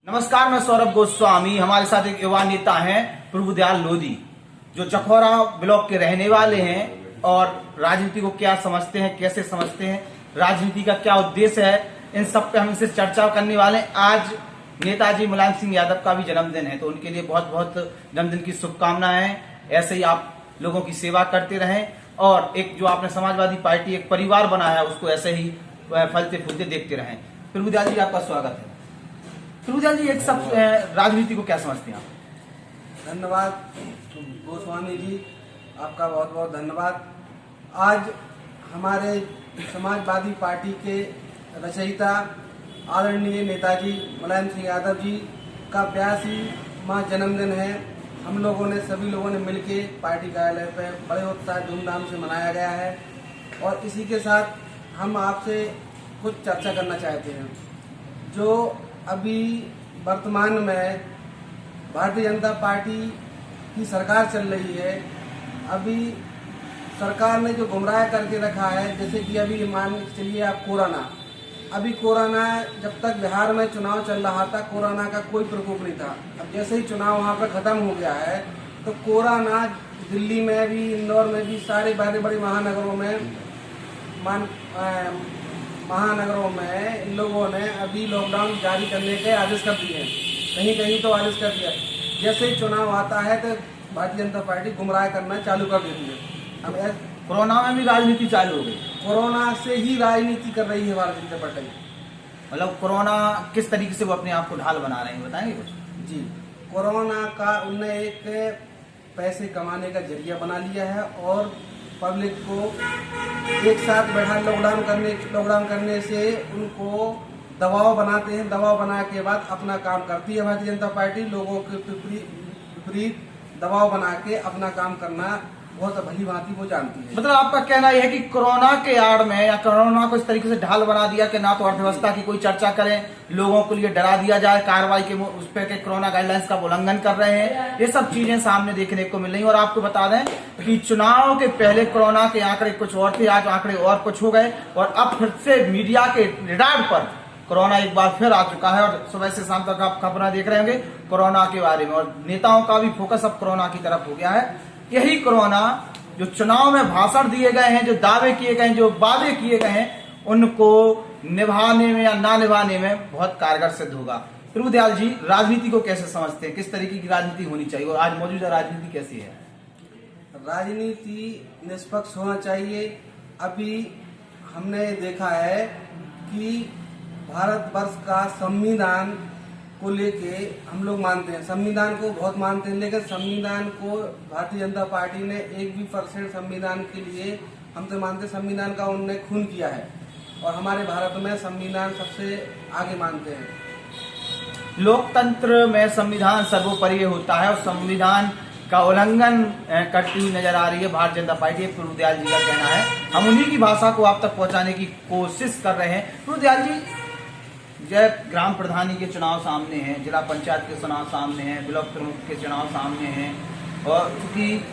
नमस्कार, मैं सौरभ गोस्वामी। हमारे साथ एक युवा नेता हैं प्रभुदयाल लोधी, जो चखौरा ब्लॉक के रहने वाले हैं और राजनीति को क्या समझते हैं, कैसे समझते हैं, राजनीति का क्या उद्देश्य है, इन सब पे हम इनसे चर्चा करने वाले हैं। आज नेताजी मुलायम सिंह यादव का भी जन्मदिन है, तो उनके लिए बहुत बहुत जन्मदिन की शुभकामनाएं। ऐसे ही आप लोगों की सेवा करते रहें और एक जो आपने समाजवादी पार्टी एक परिवार बनाया है, उसको ऐसे ही फलते फूलते देखते रहें। प्रभुदयाल जी, आपका स्वागत है। प्रभुदयाल जी, एक सब राजनीति को क्या समझते हैं आप? धन्यवाद गोस्वामी जी, आपका बहुत बहुत धन्यवाद। आज हमारे समाजवादी पार्टी के रचयिता आदरणीय नेताजी मुलायम सिंह यादव जी का 82वां जन्मदिन है। हम लोगों ने सभी लोगों ने मिलके पार्टी कार्यालय पर बड़े उत्साह धूमधाम से मनाया गया है और इसी के साथ हम आपसे कुछ चर्चा करना चाहते हैं। जो अभी वर्तमान में भारतीय जनता पार्टी की सरकार चल रही है, अभी सरकार ने जो गुमराह करके रखा है, जैसे कि अभी मान के चलिए आप कोरोना, जब तक बिहार में चुनाव चल रहा था कोरोना का कोई प्रकोप नहीं था। अब जैसे ही चुनाव वहाँ पर खत्म हो गया है तो कोरोना दिल्ली में भी, इंदौर में भी, सारे बड़े बड़े महानगरों में इन लोगों ने अभी लॉकडाउन जारी करने के आदेश कर दिए हैं। कहीं कहीं तो आदेश कर दिया। जैसे ही चुनाव आता है तो भारतीय जनता पार्टी गुमराह करना चालू कर देती है। अब कोरोना में भी राजनीति चालू हो गई। कोरोना से ही राजनीति कर रही है भारतीय जनता पार्टी। मतलब कोरोना किस तरीके से वो अपने आप को ढाल बना रहे हैं, बताएंगे कुछ? जी, कोरोना का उनने एक पैसे कमाने का जरिया बना लिया है और पब्लिक को एक साथ बैठा लॉकडाउन करने से उनको दबाव बनाते हैं। दबाव बना के बाद अपना काम करती है भारतीय जनता पार्टी। लोगों के विपरीत दबाव बना के अपना काम करना बहुत भली भांति वो जानती है। मतलब आपका कहना यह है कि कोरोना के आड़ में या कोरोना को इस तरीके से ढाल बना दिया कि ना तो अर्थव्यवस्था की कोई चर्चा करें, लोगों को लिए डरा दिया जाए कार्रवाई के उस पर के कोरोना गाइडलाइंस का उल्लंघन कर रहे हैं। ये सब चीजें सामने देखने को मिल रही और आपको बता दें कि चुनाव के पहले कोरोना के आंकड़े कुछ और थे, आज आंकड़े और कुछ हो गए और अब फिर से मीडिया के रिडार पर कोरोना एक बार फिर आ चुका है और सुबह से शाम तक आप खबरें देख रहे होंगे कोरोना के बारे में और नेताओं का भी फोकस अब कोरोना की तरफ हो गया है। यही कोरोना जो चुनाव में भाषण दिए गए हैं, जो दावे किए गए हैं, जो वादे किए गए हैं, उनको निभाने में या ना निभाने में बहुत कारगर सिद्ध होगा। प्रभुदयाल जी, राजनीति को कैसे समझते हैं? किस तरीके की राजनीति होनी चाहिए और आज मौजूदा राजनीति कैसी है? राजनीति निष्पक्ष होना चाहिए। अभी हमने देखा है कि भारतवर्ष का संविधान को लेके हम लोग मानते हैं, संविधान को बहुत मानते हैं, लेकिन संविधान को भारतीय जनता पार्टी ने 1% संविधान के लिए हम तो मानते हैं संविधान का उन्होंने खून किया है और हमारे भारत में संविधान सबसे आगे मानते हैं। लोकतंत्र में संविधान सर्वोपरि होता है और संविधान का उल्लंघन करती हुई नजर आ रही है भारतीय जनता पार्टी। प्रभुदयाल जी का कहना है, हम उन्हीं की भाषा को आप तक पहुंचाने की कोशिश कर रहे हैं। प्रभुदयाल जी, जब ग्राम प्रधानी के चुनाव सामने हैं, जिला पंचायत के चुनाव सामने हैं, ब्लॉक प्रमुख के चुनाव सामने हैं और क्योंकि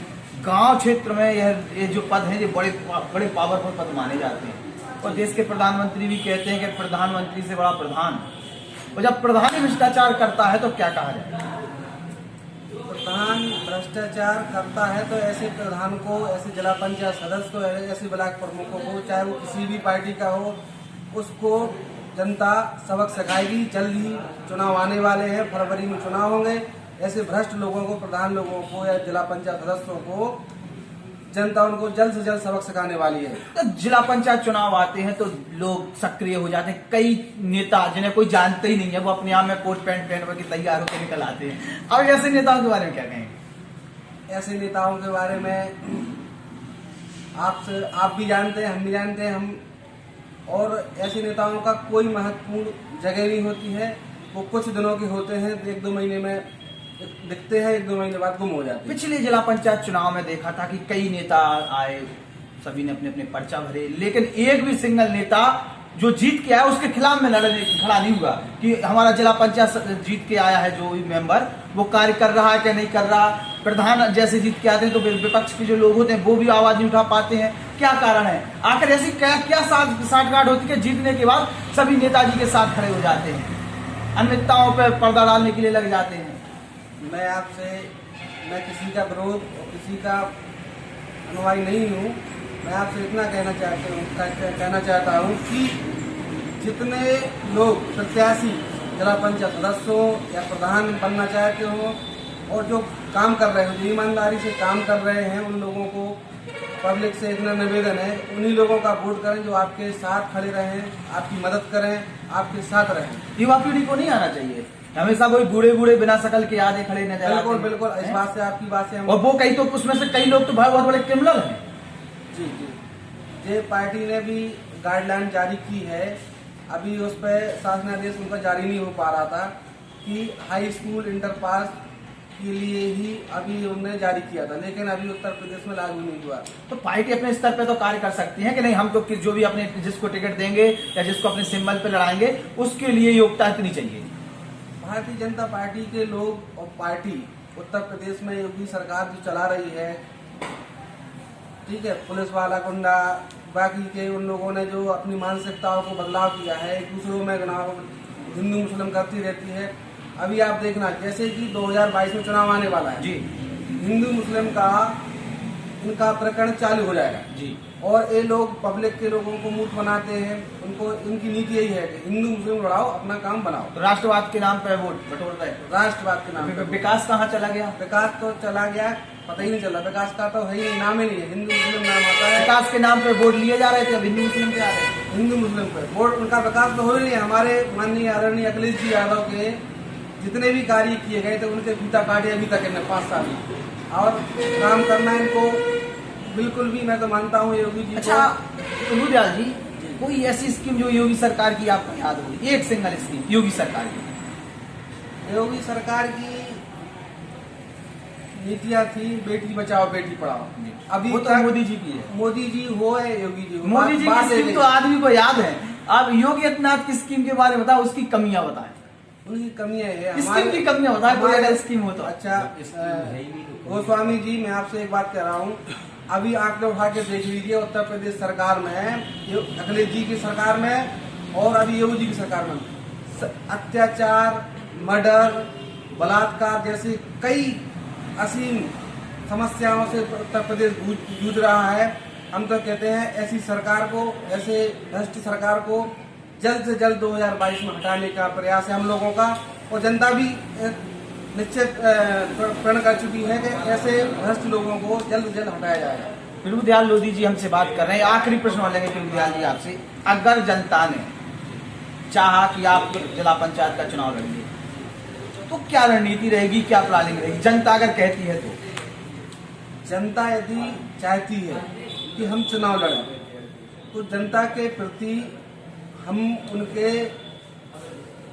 गांव क्षेत्र में ये जो पद हैं ये बड़े पावरफुल पद माने जाते हैं और देश के प्रधानमंत्री भी कहते हैं कि प्रधानमंत्री से बड़ा प्रधान। और जब प्रधान भ्रष्टाचार करता है तो क्या कहा जाए? प्रधान भ्रष्टाचार करता है तो ऐसे प्रधान को, ऐसे जिला पंचायत सदस्य को, ऐसे ब्लॉक प्रमुखों को, चाहे वो किसी भी पार्टी का हो, उसको जनता सबक सिखाएगी। जल्द ही चुनाव आने वाले हैं, फरवरी में चुनाव होंगे। ऐसे भ्रष्ट लोगों को, प्रधान लोगों को या जिला पंचायत सदस्यों को जनता उनको जल्द से जल्द सबक सिखाने वाली है। तो जिला पंचायत चुनाव आते हैं तो लोग सक्रिय हो जाते हैं। कई नेता जिन्हें कोई जानते ही नहीं है, वो अपने आप में कोट पैंट पहन के तैयार होकर निकल आते हैं। अब ऐसे नेताओं के बारे में क्या कहेंगे? ऐसे नेताओं के बारे में आप भी जानते हैं, हम भी जानते हैं। और ऐसे नेताओं का कोई महत्वपूर्ण जगह नहीं होती है। वो कुछ दिनों के होते हैं, 1-2 महीने में दिखते हैं, 1-2 महीने बाद गुम हो जाते हैं। पिछले जिला पंचायत चुनाव में देखा था कि कई नेता आए, सभी ने अपने अपने पर्चा भरे, लेकिन एक भी सिंगल नेता जो जीत के आया उसके खिलाफ में खड़ा नहीं हुआ कि हमारा जिला पंचायत जीत के आया है जो मेंबर, वो कार्य कर रहा है क्या नहीं कर रहा। प्रधान जैसे जीत के आते हैं तो विपक्ष के जो लोग होते हैं वो भी आवाज नहीं उठा पाते हैं। क्या कारण है? आखिर ऐसी क्या साठगांठ होती है जीतने के बाद सभी नेताजी के साथ खड़े हो जाते हैं? अनियमितताओं पर पर्दा डालने के लिए लग जाते हैं। मैं किसी का विरोध और किसी का अनुयायी नहीं हूँ। मैं आपसे इतना कहना चाहता हूँ कि जितने लोग प्रत्याशी जिला पंचायत सदस्य हो या प्रधान बनना चाहते हो और जो काम कर रहे हो, जो ईमानदारी से काम कर रहे हैं, उन लोगों को पब्लिक से इतना निवेदन है, उन्हीं लोगों का वोट करें जो आपके साथ खड़े रहें, आपकी मदद करें, आपके साथ रहें। युवा पीढ़ी को नहीं आना चाहिए, हमेशा कोई बूढ़े बिना शकल के आधे खड़े नजर आते हैं। बिल्कुल बिल्कुल, इस बात से आपकी बात से हम। और वो कई तो उसमें से कई लोग तो बहुत बड़े क्रिमिनल हैं। जी जी, ये पार्टी ने भी गाइडलाइन जारी की है, अभी उस पर शासनादेश उनका जारी नहीं हो पा रहा था कि हाई स्कूल इंटर पास के लिए ही अभी उन्होंने जारी किया था, लेकिन अभी उत्तर प्रदेश में लागू नहीं हुआ। तो पार्टी अपने स्तर पे तो कार्य कर सकती है कि नहीं, हम तो जो भी अपने जिसको टिकट देंगे या जिसको अपने सिंबल पे लड़ाएंगे उसके लिए योग्यता इतनी चाहिए। भारतीय जनता पार्टी के लोग और पार्टी उत्तर प्रदेश में योगी सरकार जो चला रही है, ठीक है, पुलिस वाला गुंडा बाकी के उन लोगों ने जो अपनी मानसिकताओं को बदलाव किया है, एक दूसरों में हिंदू मुस्लिम करती रहती है। अभी आप देखना, जैसे कि 2022 में चुनाव आने वाला है जी, हिंदू मुस्लिम का इनका प्रकरण चालू हो जाएगा जी, और ये लोग पब्लिक के लोगों को मूर्ख बनाते हैं। उनको इनकी नीति यही है कि हिंदू मुस्लिम लड़ाओ, अपना काम बनाओ। तो राष्ट्रवाद के नाम पे वोट बटोर रहे, राष्ट्रवाद के नाम पे। विकास कहाँ चला गया? विकास तो चला गया, पता ही नहीं चला। विकास का तो है ही नाम ही नहीं है, हिंदू मुस्लिम नाम आता है। विकास के नाम पे वोट लिए जा रहे थे, अब हिंदू मुस्लिम पे आ रहे हैं। हिंदू मुस्लिम पे वोट, उनका विकास तो हो ही नहीं है। हमारे माननीय आदरणीय अखिलेश जी यादव के जितने भी कार्य किए गए थे उनके फीता काटे अभी तक इन्हें 5 साल और काम करना इनको बिल्कुल भी, मैं तो मानता हूँ योगी जी। अच्छा प्रभुदयाल जी, कोई ऐसी स्कीम जो योगी सरकार की आपको याद होगी, एक सिंगल स्कीम योगी सरकार की? योगी सरकार की नीतियाँ थी बेटी बचाओ बेटी पढ़ाओ, अभी वो तो मोदी जी की है। मोदी जी हो है योगी जी हो, मोदी जी की स्कीम तो आदमी को याद है। आप योगी आदित्यनाथ की स्कीम के बारे में बताओ, उसकी कमियां बताएं। उनकी कमियां है, स्कीम की कमियां बताएं, कोई अगर स्कीम हो तो। अच्छा गोस्वामी जी, मैं आपसे एक बात कह रहा हूँ, अभी आंकड़े उठा के देख लीजिए उत्तर प्रदेश सरकार में, अखिलेश जी की सरकार में और अभी योगी जी की सरकार में अत्याचार, मर्डर, बलात्कार जैसी कई असीम समस्याओं से उत्तर प्रदेश जूझ रहा है। हम तो कहते हैं ऐसी सरकार को, ऐसे भ्रष्ट सरकार को जल्द से जल्द 2022 में हटाने का प्रयास है हम लोगों का, और जनता भी निश्चित प्रण कर चुकी है कि ऐसे भ्रष्ट लोगों को जल्द से जल्द हटाया जाएगा। प्रभुदयाल लोधी जी हमसे बात कर रहे हैं, आखिरी प्रश्न और लेंगे प्रभुदयाल जी आपसे। अगर जनता ने चाहा कि आप जिला पंचायत का चुनाव लड़िए तो क्या रणनीति रहेगी, क्या प्लानिंग रहेगी? जनता अगर कहती है तो? जनता यदि चाहती है कि हम चुनाव लड़ें तो जनता के प्रति हम उनके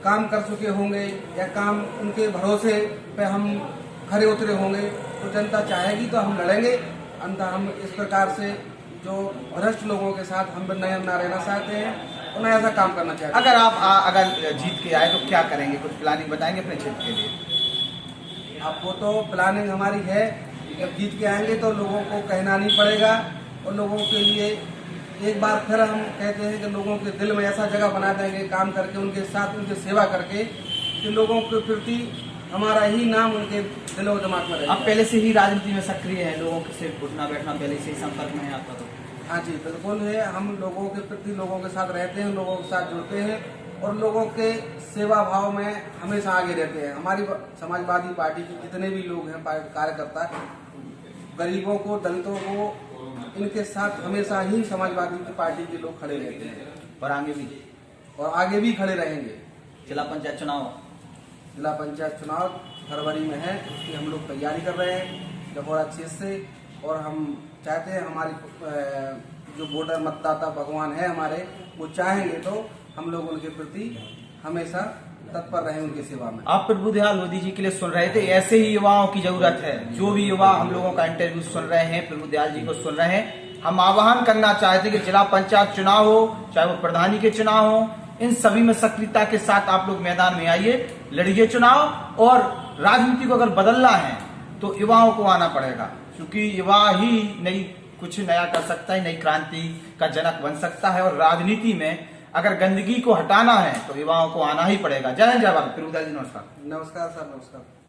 काम कर चुके होंगे या काम उनके भरोसे पे हम खरे उतरे होंगे, तो जनता चाहेगी तो हम लड़ेंगे। अंततः हम इस प्रकार से जो भ्रष्ट लोगों के साथ हम नया ना रहना चाहते हैं और नया ऐसा काम करना चाहते हैं। अगर आप अगर जीत के आए तो क्या करेंगे, कुछ प्लानिंग बताएंगे अपने क्षेत्र के लिए? आपको तो प्लानिंग हमारी है, जब जीत के आएंगे तो लोगों को कहना नहीं पड़ेगा, और लोगों के लिए एक बार फिर हम कहते हैं कि लोगों के दिल में ऐसा जगह बना देंगे काम करके, उनके साथ उनकी सेवा करके, कि लोगों के प्रति हमारा ही नाम उनके दिलो दिमाग में रहेगा। आप पहले से ही राजनीति में सक्रिय हैं, लोगों से उठना बैठना पहले से ही संपर्क में है आपका? तो हाँ जी बिल्कुल है, हम लोगों के प्रति लोगों के साथ रहते हैं, लोगों के साथ जुड़ते हैं और लोगों के सेवा भाव में हमेशा आगे रहते हैं। हमारी समाजवादी पार्टी के जितने भी लोग हैं कार्यकर्ता, गरीबों को, दलितों को, इनके साथ हमेशा ही समाजवादी पार्टी के लोग खड़े रहते हैं और आगे भी खड़े रहेंगे। जिला पंचायत चुनाव फरवरी में है, उसकी हम लोग तैयारी कर रहे हैं जगोड़ा क्षेत्र से, और हम चाहते हैं हमारी जो वोटर मतदाता भगवान है हमारे, वो चाहेंगे तो हम लोग उनके प्रति हमेशा तत्पर रहे उनकी सेवा में। आप प्रभुदयाल लोधी जी के लिए सुन रहे थे, ऐसे ही युवाओं की जरूरत है। जो भी युवा हम लोगों का इंटरव्यू सुन रहे हैं, प्रभुदयाल जी को सुन रहे हैं, हम आह्वान करना चाहते हैं कि जिला पंचायत चुनाव हो, चाहे वो प्रधानी के चुनाव हो, इन सभी में सक्रियता के साथ आप लोग मैदान में आइए, लड़िए चुनाव। और राजनीति को अगर बदलना है तो युवाओं को आना पड़ेगा, क्योंकि युवा ही कुछ नया कर सकता है, नई क्रांति का जनक बन सकता है। और राजनीति में अगर गंदगी को हटाना है तो युवाओं को आना ही पड़ेगा। जय हिंद, जय भारत। प्रभुदास जी नमस्कार। नमस्कार सर, नमस्कार।